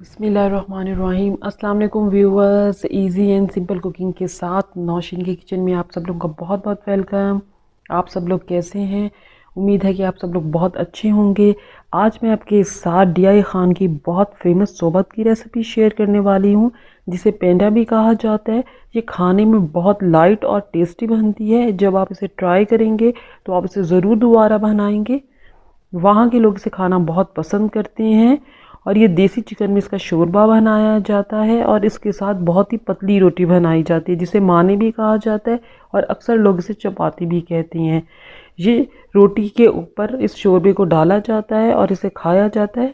बिस्मिल्लाहिर्रहमानिर्रहीम। अस्सलाम वालेकुम viewers. Easy and simple cooking के साथ नौशीन के किचन में आप सब लोगों का बहुत बहुत वेलकम। आप सब लोग कैसे हैं? उम्मीद है कि आप सब लोग बहुत अच्छे होंगे। आज मैं आपके साथ DI खान की बहुत फेमस सोबत की रेसिपी शेयर करने वाली हूँ, जिसे पेंडा भी कहा जाता है। ये खाने में बहुत लाइट और टेस्टी बनती है। जब आप इसे ट्राई करेंगे तो आप इसे ज़रूर दोबारा बनाएंगे। वहाँ के लोग इसे खाना बहुत पसंद करते हैं। और ये देसी चिकन में इसका शोरबा बनाया जाता है और इसके साथ बहुत ही पतली रोटी बनाई जाती है, जिसे माने भी कहा जाता है और अक्सर लोग इसे चपाती भी कहते हैं। ये रोटी के ऊपर इस शोरबे को डाला जाता है और इसे खाया जाता है।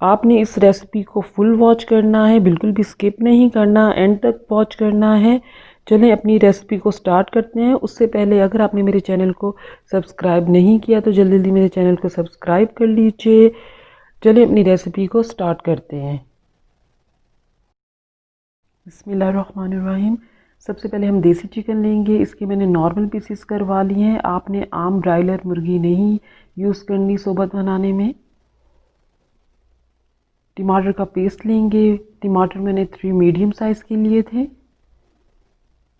आपने इस रेसिपी को फुल वॉच करना है, बिल्कुल भी स्किप नहीं करना, एंड तक वॉच करना है। चलें अपनी रेसिपी को स्टार्ट करते हैं। उससे पहले अगर आपने मेरे चैनल को सब्सक्राइब नहीं किया तो जल्दी जल्दी मेरे चैनल को सब्सक्राइब कर लीजिए। चलिए अपनी रेसिपी को स्टार्ट करते हैं। बिस्मिल्लाहिर्रहमानिर्रहीम। सबसे पहले हम देसी चिकन लेंगे। इसके मैंने नॉर्मल पीसेस करवा लिए हैं। आपने आम ब्रायलर मुर्गी नहीं यूज़ करनी सोबत बनाने में। टमाटर का पेस्ट लेंगे। टमाटर मैंने 3 मीडियम साइज़ के लिए थे।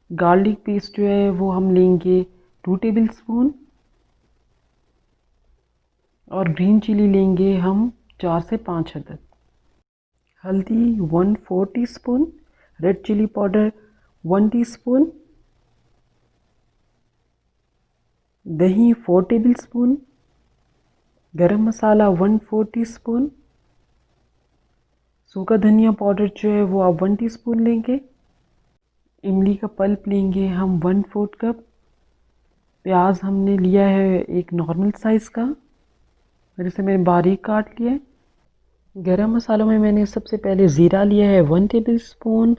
गार्लिक पेस्ट जो है वो हम लेंगे 2 टेबल स्पून। और ग्रीन चिली लेंगे हम 4 से 5 अदद। हल्दी 1/4 teaspoon. Red chilli powder 1 teaspoon. दही 4 टेबल स्पून। गरम मसाला 1/4 टीस्पून। सूखा धनिया पाउडर जो है वो आप 1 टीस्पून लेंगे। इमली का पल्प लेंगे हम 1/4 कप। प्याज हमने लिया है एक नॉर्मल साइज़ का और इसे मैंने बारीक काट लिया है। गरम मसालों में मैंने सबसे पहले ज़ीरा लिया है 1 टेबल स्पून।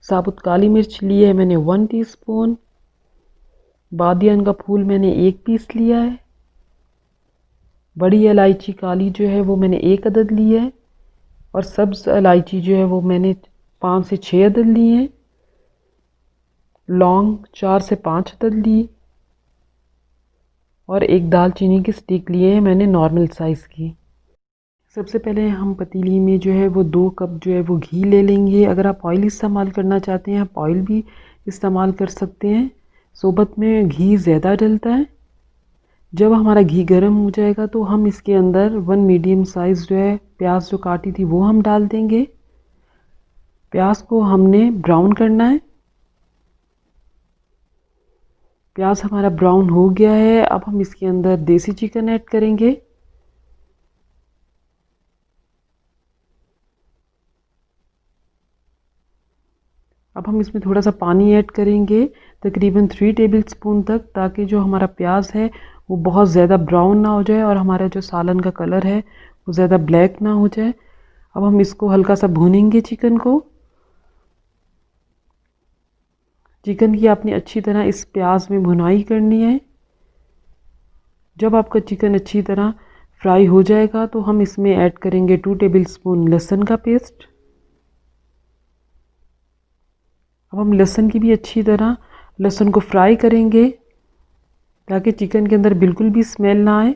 साबुत काली मिर्च ली है मैंने 1 टीस्पून। बादियान का फूल मैंने 1 पीस लिया है। बड़ी इलायची काली जो है वो मैंने 1 अदद ली है। और सब्ज़ इलायची जो है वो मैंने 5 से 6 अदद ली हैं। लौंग 4 से 5 अदद ली। और एक दालचीनी की स्टिक लिए हैं मैंने नॉर्मल साइज़ की। सबसे पहले हम पतीली में जो है वो 2 कप जो है वो घी ले लेंगे। अगर आप ऑयल इस्तेमाल करना चाहते हैं आप ऑयल भी इस्तेमाल कर सकते हैं। सोबत में घी ज़्यादा डलता है। जब हमारा घी गर्म हो जाएगा तो हम इसके अंदर 1 मीडियम साइज़ जो है प्याज जो काटी थी वो हम डाल देंगे। प्याज को हमने ब्राउन करना है। प्याज हमारा ब्राउन हो गया है। अब हम इसके अंदर देसी चिकन ऐड करेंगे। अब हम इसमें थोड़ा सा पानी ऐड करेंगे, तकरीबन 3 टेबल स्पून तक, ताकि जो हमारा प्याज है वो बहुत ज़्यादा ब्राउन ना हो जाए और हमारा जो सालन का कलर है वो ज़्यादा ब्लैक ना हो जाए। अब हम इसको हल्का सा भूनेंगे चिकन को। चिकन की आपने अच्छी तरह इस प्याज में भुनाई करनी है। जब आपका चिकन अच्छी तरह फ्राई हो जाएगा तो हम इसमें ऐड करेंगे 2 टेबल स्पून लहसुन का पेस्ट। अब हम लहसुन की भी अच्छी तरह लहसुन को फ्राई करेंगे ताकि चिकन के अंदर बिल्कुल भी स्मेल ना आए।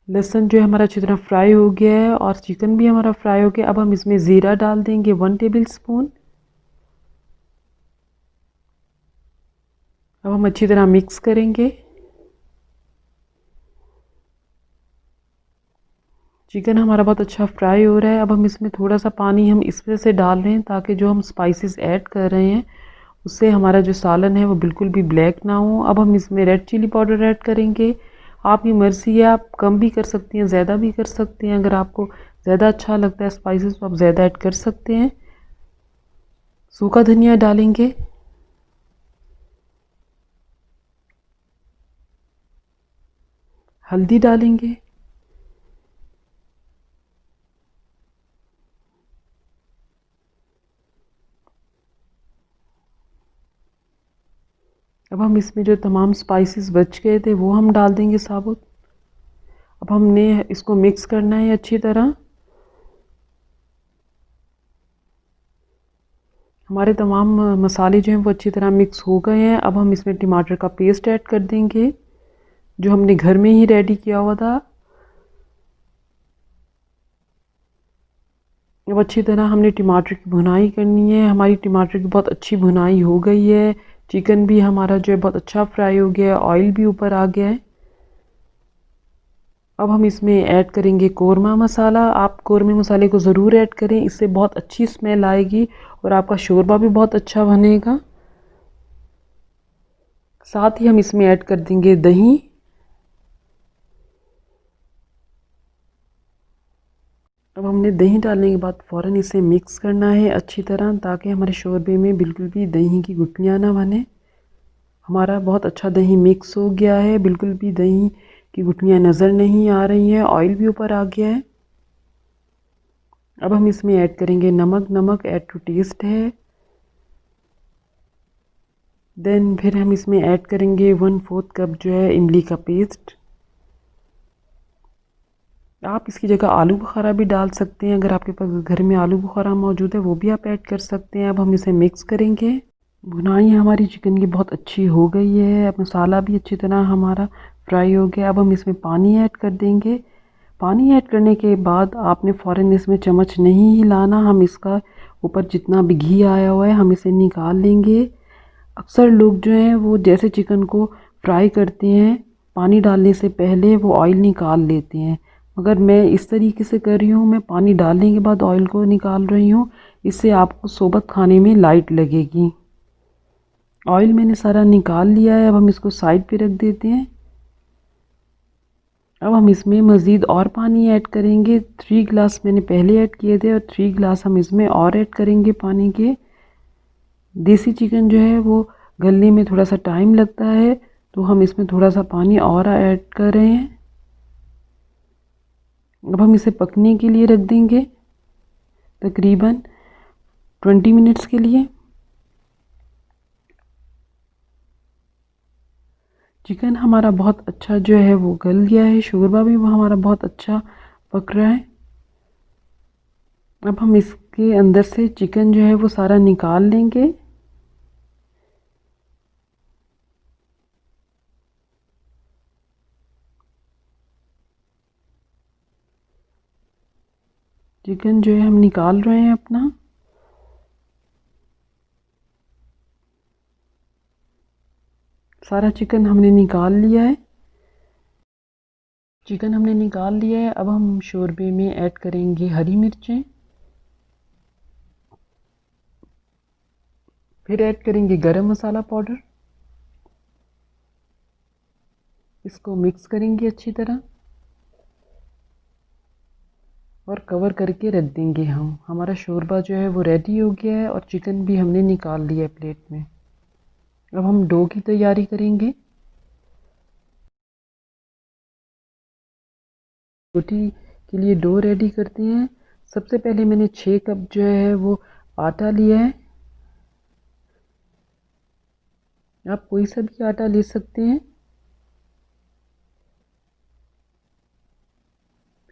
लहसुन जो है हमारा अच्छी तरह फ्राई हो गया है और चिकन भी हमारा फ्राई हो गया। अब हम इसमें ज़ीरा डाल देंगे 1 टेबल स्पून। अब हम अच्छी तरह मिक्स करेंगे। चिकन हमारा बहुत अच्छा फ्राई हो रहा है। अब हम इसमें थोड़ा सा पानी हम इस वजह से डाल रहे हैं ताकि जो हम स्पाइसेस ऐड कर रहे हैं उससे हमारा जो सालन है वो बिल्कुल भी ब्लैक ना हो। अब हम इसमें रेड चिली पाउडर ऐड करेंगे। आपकी मर्ज़ी है, आप कम भी कर सकती हैं, ज़्यादा भी कर सकते हैं। अगर आपको ज़्यादा अच्छा लगता है स्पाइसेस तो आप ज़्यादा ऐड कर सकते हैं। सूखा धनिया डालेंगे। हल्दी डालेंगे। अब हम इसमें जो तमाम स्पाइसेस बच गए थे वो हम डाल देंगे साबुत। अब हमने इसको मिक्स करना है अच्छी तरह। हमारे तमाम मसाले जो हैं वो अच्छी तरह मिक्स हो गए हैं। अब हम इसमें टमाटर का पेस्ट ऐड कर देंगे जो हमने घर में ही रेडी किया हुआ था। अब अच्छी तरह हमने टमाटर की भुनाई करनी है। हमारी टमाटर की बहुत अच्छी भुनाई हो गई है। चिकन भी हमारा जो है बहुत अच्छा फ्राई हो गया है, ऑयल भी ऊपर आ गया है। अब हम इसमें ऐड करेंगे कोरमा मसाला। आप कोरमे मसाले को ज़रूर ऐड करें, इससे बहुत अच्छी स्मेल आएगी और आपका शोरबा भी बहुत अच्छा बनेगा। साथ ही हम इसमें ऐड कर देंगे दही। अब हमने दही डालने के बाद फ़ौरन इसे मिक्स करना है अच्छी तरह, ताकि हमारे शोरबे में बिल्कुल भी दही की गुठलियाँ ना बने। हमारा बहुत अच्छा दही मिक्स हो गया है, बिल्कुल भी दही की गुठलियाँ नज़र नहीं आ रही हैं, ऑयल भी ऊपर आ गया है। अब हम इसमें ऐड करेंगे नमक। नमक ऐड टू टेस्ट है। देन फिर हम इसमें ऐड करेंगे 1/4 कप जो है इमली का पेस्ट। आप इसकी जगह आलू बुखारा भी डाल सकते हैं, अगर आपके पास घर में आलू बुखारा मौजूद है वो भी आप ऐड कर सकते हैं। अब हम इसे मिक्स करेंगे। भुनाई हमारी चिकन की बहुत अच्छी हो गई है। अब मसाला भी अच्छी तरह हमारा फ्राई हो गया। अब हम इसमें पानी ऐड कर देंगे। पानी ऐड करने के बाद आपने फ़ौरन इसमें चम्मच नहीं हिलाना। हम इसका ऊपर जितना भी घी आया हुआ है हम इसे निकाल लेंगे। अक्सर लोग जो हैं वो जैसे चिकन को फ्राई करते हैं, पानी डालने से पहले वो ऑयल निकाल लेते हैं, मगर मैं इस तरीके से कर रही हूँ। मैं पानी डालने के बाद ऑयल को निकाल रही हूँ, इससे आपको सोबत खाने में लाइट लगेगी। ऑयल मैंने सारा निकाल लिया है। अब हम इसको साइड पे रख देते हैं। अब हम इसमें मज़ीद और पानी ऐड करेंगे। 3 गिलास मैंने पहले ऐड किए थे और 3 गिलास हम इसमें और ऐड करेंगे पानी के। देसी चिकन जो है वो गलने में थोड़ा सा टाइम लगता है, तो हम इसमें थोड़ा सा पानी और ऐड कर रहे हैं। अब हम इसे पकने के लिए रख देंगे तकरीबन 20 मिनट्स के लिए। चिकन हमारा बहुत अच्छा जो है वो गल गया है, शोरबा भी वो हमारा बहुत अच्छा पक रहा है। अब हम इसके अंदर से चिकन जो है वो सारा निकाल लेंगे। चिकन जो है हम निकाल रहे हैं अपना। सारा चिकन हमने निकाल लिया है। चिकन हमने निकाल लिया है। अब हम शोरबे में ऐड करेंगे हरी मिर्चें, फिर ऐड करेंगे गरम मसाला पाउडर। इसको मिक्स करेंगे अच्छी तरह और कवर करके रख देंगे हम। हमारा शोरबा जो है वो रेडी हो गया है और चिकन भी हमने निकाल लिया है प्लेट में। अब हम डो की तैयारी करेंगे। रोटी के लिए डो रेडी करते हैं। सबसे पहले मैंने 6 कप जो है वो आटा लिया है। आप कोई सा भी आटा ले सकते हैं।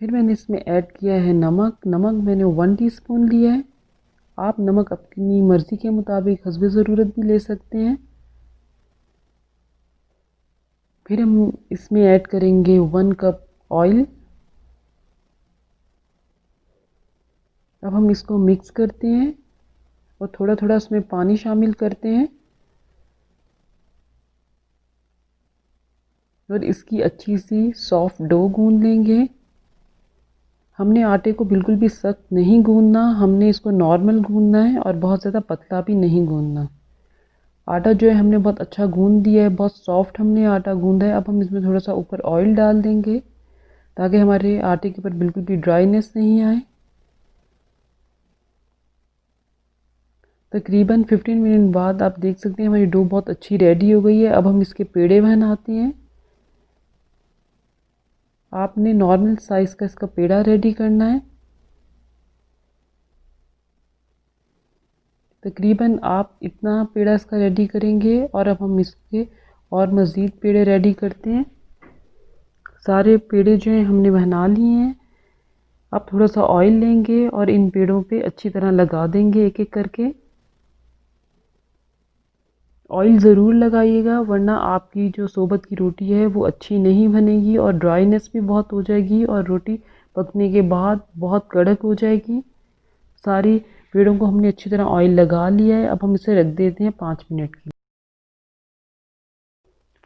फिर मैंने इसमें ऐड किया है नमक। नमक मैंने 1 टीस्पून लिया है। आप नमक अपनी मर्ज़ी के मुताबिक हस्बे ज़रूरत भी ले सकते हैं। फिर हम इसमें ऐड करेंगे 1 कप ऑयल। अब हम इसको मिक्स करते हैं और थोड़ा थोड़ा उसमें पानी शामिल करते हैं और इसकी अच्छी सी सॉफ्ट डो गूंद लेंगे। हमने आटे को बिल्कुल भी सख्त नहीं गूंदना, हमने इसको नॉर्मल गूंदना है और बहुत ज़्यादा पतला भी नहीं गूंदना। आटा जो है हमने बहुत अच्छा गूंद दिया है, बहुत सॉफ्ट हमने आटा गूंदा है। अब हम इसमें थोड़ा सा ऊपर ऑयल डाल देंगे ताकि हमारे आटे के ऊपर बिल्कुल भी ड्राईनेस नहीं आए। तकरीबन 15 मिनट बाद आप देख सकते हैं हमारी डो बहुत अच्छी रेडी हो गई है। अब हम इसके पेड़े बनाते हैं। आपने नॉर्मल साइज़ का इसका पेड़ा रेडी करना है। तकरीबन आप इतना पेड़ा इसका रेडी करेंगे और अब हम इसके और मज़ीद पेड़े रेडी करते हैं। सारे पेड़े जो हैं हमने बना लिए हैं। अब थोड़ा सा ऑयल लेंगे और इन पेड़ों पे अच्छी तरह लगा देंगे एक एक करके। ऑयल ज़रूर लगाइएगा, वरना आपकी जो सोबत की रोटी है वो अच्छी नहीं बनेगी और ड्राईनेस भी बहुत हो जाएगी और रोटी पकने के बाद बहुत कड़क हो जाएगी। सारी पेड़ों को हमने अच्छी तरह ऑयल लगा लिया है। अब हम इसे रख देते हैं 5 मिनट के लिए।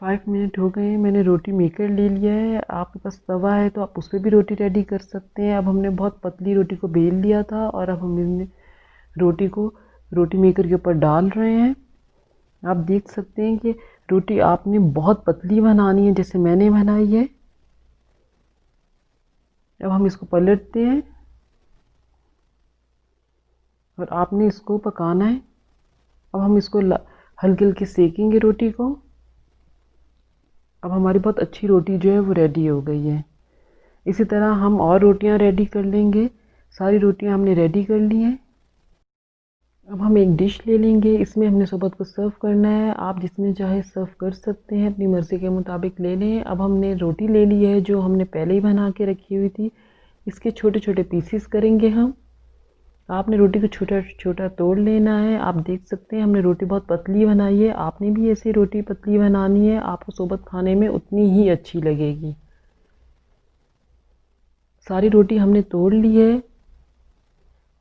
5 मिनट हो गए हैं, मैंने रोटी मेकर ले लिया है। आपके पास तवा है तो आप उस पर भी रोटी रेडी कर सकते हैं। अब हमने बहुत पतली रोटी को बेल लिया था और अब हम इन्हें रोटी को रोटी मेकर के ऊपर डाल रहे हैं। आप देख सकते हैं कि रोटी आपने बहुत पतली बनानी है जैसे मैंने बनाई है। अब हम इसको पलटते हैं और आपने इसको पकाना है। अब हम इसको हल्के हल्के सेकेंगे रोटी को। अब हमारी बहुत अच्छी रोटी जो है वो रेडी हो गई है। इसी तरह हम और रोटियां रेडी कर लेंगे। सारी रोटियां हमने रेडी कर ली हैं। अब हम एक डिश ले लेंगे, इसमें हमने सोबत को सर्व करना है। आप जिसमें चाहे सर्व कर सकते हैं, अपनी मर्ज़ी के मुताबिक ले लें। अब हमने रोटी ले ली है जो हमने पहले ही बना के रखी हुई थी। इसके छोटे छोटे पीसीस करेंगे हम। आपने रोटी को छोटा छोटा तोड़ लेना है। आप देख सकते हैं हमने रोटी बहुत पतली बनाई है। आपने भी ऐसी रोटी पतली बनानी है, आपको सोबत खाने में उतनी ही अच्छी लगेगी। सारी रोटी हमने तोड़ ली है।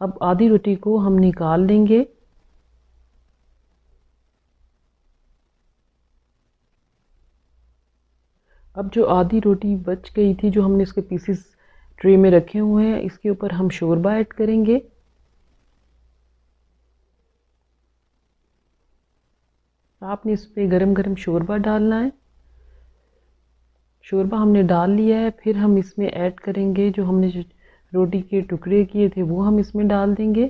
अब आधी रोटी को हम निकाल लेंगे। अब जो आधी रोटी बच गई थी, जो हमने इसके पीसेस ट्रे में रखे हुए हैं, इसके ऊपर हम शोरबा ऐड करेंगे। आपने इस पे गरम गरम शोरबा डालना है। शोरबा हमने डाल लिया है। फिर हम इसमें ऐड करेंगे जो हमने रोटी के टुकड़े किए थे, वो हम इसमें डाल देंगे।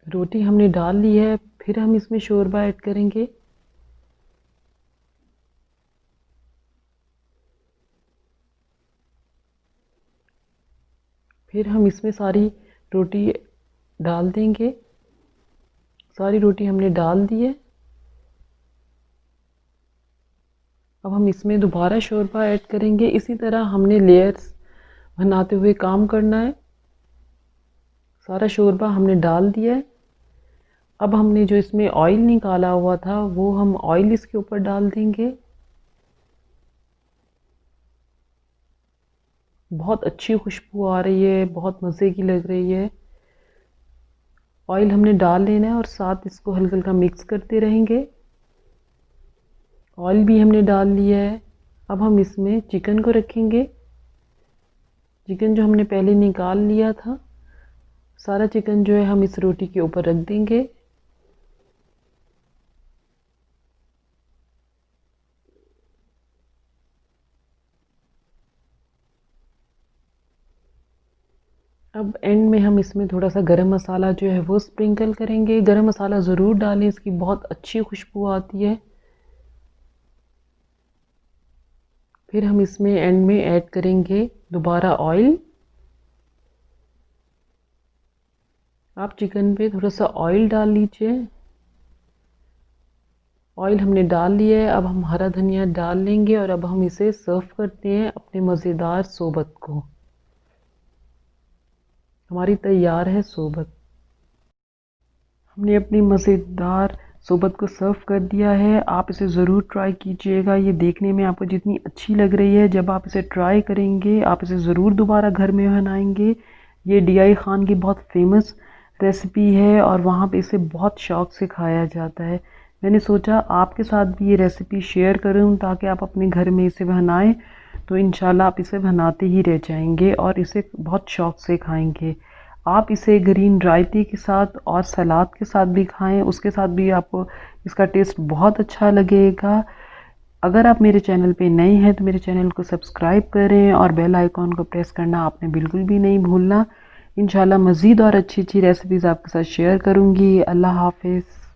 रोटी हमने डाल ली है। फिर हम इसमें शोरबा ऐड करेंगे। फिर हम इसमें सारी रोटी डाल देंगे। सारी रोटी हमने डाल दी है। अब हम इसमें दोबारा शोरबा ऐड करेंगे। इसी तरह हमने लेयर्स बनाते हुए काम करना है। सारा शोरबा हमने डाल दिया है। अब हमने जो इसमें ऑयल निकाला हुआ था, वो हम ऑयल इसके ऊपर डाल देंगे। बहुत अच्छी खुशबू आ रही है, बहुत मज़े की लग रही है। ऑयल हमने डाल लेना है और साथ इसको हल्का हल्का मिक्स करते रहेंगे। ऑयल भी हमने डाल लिया है। अब हम इसमें चिकन को रखेंगे। चिकन जो हमने पहले निकाल लिया था, सारा चिकन जो है हम इस रोटी के ऊपर रख देंगे। अब एंड में हम इसमें थोड़ा सा गरम मसाला जो है वो स्प्रिंकल करेंगे। गरम मसाला ज़रूर डालें, इसकी बहुत अच्छी खुशबू आती है। फिर हम इसमें एंड में ऐड करेंगे दोबारा ऑयल। आप चिकन पे थोड़ा सा ऑयल डाल लीजिए। ऑयल हमने डाल लिया है। अब हम हरा धनिया डाल लेंगे और अब हम इसे सर्व करते हैं अपने मज़ेदार सोबत को। हमारी तैयार है सोबत। हमने अपनी मज़ेदार सोबत को सर्व कर दिया है। आप इसे ज़रूर ट्राई कीजिएगा। ये देखने में आपको जितनी अच्छी लग रही है, जब आप इसे ट्राई करेंगे आप इसे ज़रूर दोबारा घर में बनाएंगे। ये DI खान की बहुत फेमस रेसिपी है और वहाँ पे इसे बहुत शौक़ से खाया जाता है। मैंने सोचा आपके साथ भी ये रेसिपी शेयर करूँ ताकि आप अपने घर में इसे बनाएं, तो इंशाल्लाह आप इसे बनाते ही रह जाएंगे और इसे बहुत शौक़ से खाएंगे। आप इसे ग्रीन रायते के साथ और सलाद के साथ भी खाएं, उसके साथ भी आपको इसका टेस्ट बहुत अच्छा लगेगा। अगर आप मेरे चैनल पे नए हैं तो मेरे चैनल को सब्सक्राइब करें और बेल आइकॉन को प्रेस करना आपने बिल्कुल भी नहीं भूलना। इंशाल्लाह मज़ीद और अच्छी अच्छी रेसिपीज़ आपके साथ शेयर करूँगी। अल्लाह हाफिज़।